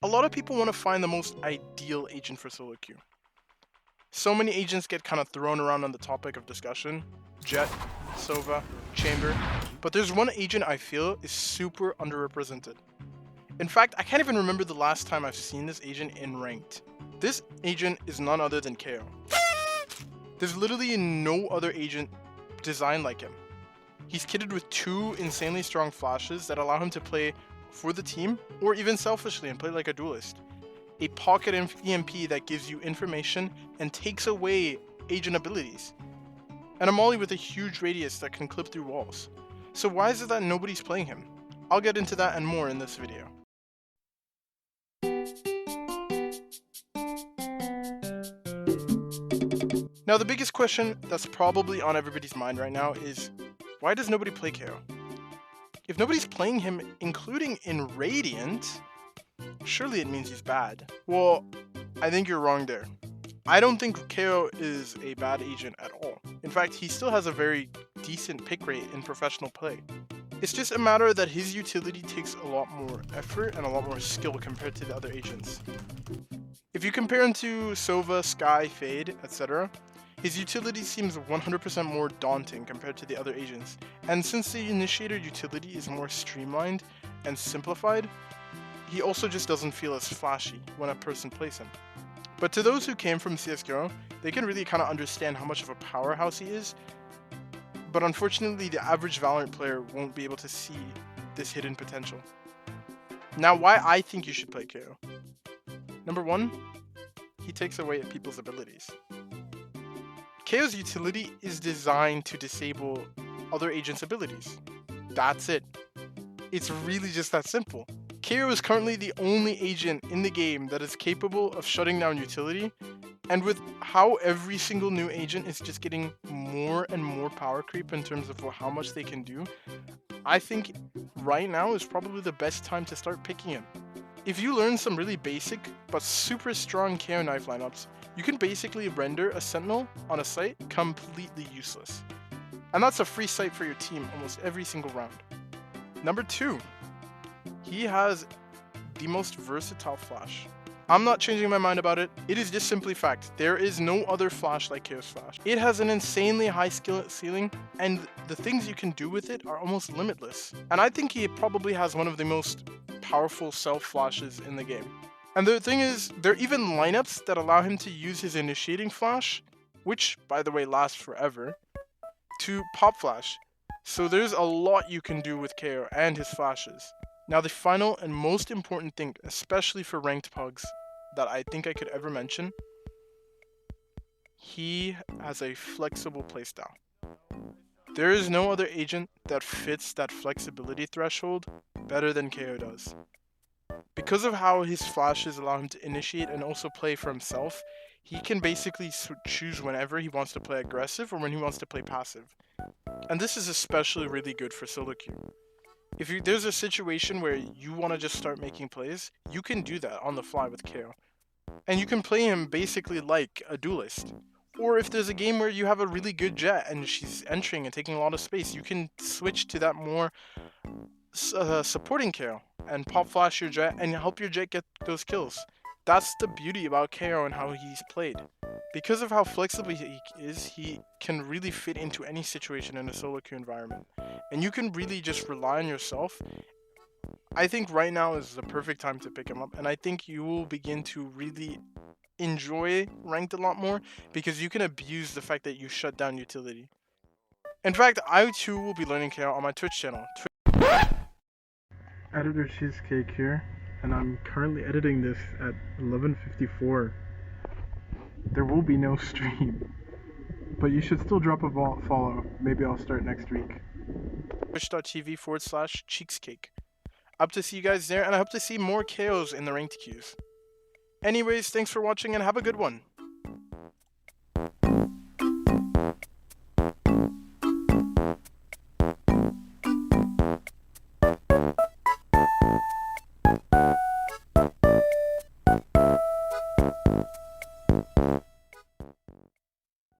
A lot of people want to find the most ideal agent for solo queue. So many agents get kind of thrown around on the topic of discussion. Jet, Sova, Chamber. But there's one agent I feel is super underrepresented. In fact, I can't even remember the last time I've seen this agent in ranked. This agent is none other than KO. There's literally no other agent designed like him. He's kitted with two insanely strong flashes that allow him to play for the team or even selfishly and play like a duelist. A pocket EMP that gives you information and takes away agent abilities. And a molly with a huge radius that can clip through walls. So why is it that nobody's playing him? I'll get into that and more in this video. Now the biggest question that's probably on everybody's mind right now is, why does nobody play KO? If nobody's playing him, including in Radiant, surely it means he's bad. Well, I think you're wrong there. I don't think KO is a bad agent at all. In fact, he still has a very decent pick rate in professional play. It's just a matter that his utility takes a lot more effort and a lot more skill compared to the other agents. If you compare him to Sova, Skye, Fade, etc., his utility seems 100% more daunting compared to the other agents, and since the initiator utility is more streamlined and simplified, he also just doesn't feel as flashy when a person plays him. But to those who came from CSGO, they can really kind of understand how much of a powerhouse he is, but unfortunately the average Valorant player won't be able to see this hidden potential. Now why I think you should play KO. Number one, he takes away people's abilities. KO's utility is designed to disable other agents' abilities. That's it. It's really just that simple. KO is currently the only agent in the game that is capable of shutting down utility, and with how every single new agent is just getting more and more power creep in terms of how much they can do, I think right now is probably the best time to start picking him. If you learn some really basic but super strong KO knife lineups, you can basically render a sentinel on a site completely useless. And that's a free site for your team almost every single round. Number two, he has the most versatile flash. I'm not changing my mind about it. It is just simply fact. There is no other flash like KO's flash. It has an insanely high skill ceiling, and the things you can do with it are almost limitless. And I think he probably has one of the most powerful self flashes in the game. And the thing is, there are even lineups that allow him to use his initiating flash, which by the way lasts forever, to pop flash. So there's a lot you can do with KO and his flashes. Now the final and most important thing, especially for ranked pugs, that I think I could ever mention, he has a flexible playstyle. There is no other agent that fits that flexibility threshold better than KO does. Because of how his flashes allow him to initiate and also play for himself, he can basically choose whenever he wants to play aggressive or when he wants to play passive. And this is especially really good for solo queue. If there's a situation where you want to just start making plays, you can do that on the fly with KO. And you can play him basically like a duelist. Or if there's a game where you have a really good jet and she's entering and taking a lot of space, you can switch to that more supporting KO and pop flash your jet and help your jet get those kills. That's the beauty about KO and how he's played. Because of how flexible he is, he can really fit into any situation in a solo queue environment. And you can really just rely on yourself. I think right now is the perfect time to pick him up, and I think you will begin to really enjoy ranked a lot more because you can abuse the fact that you shut down utility. In fact, I too will be learning KO on my Twitch channel. Editor Cheesecake here, and I'm currently editing this at 11:54. There will be no stream, but you should still drop a follow. Maybe I'll start next week. Twitch.tv/cheesecake. I hope to see you guys there, and I hope to see more KOs in the ranked queues. Anyways, thanks for watching and have a good one.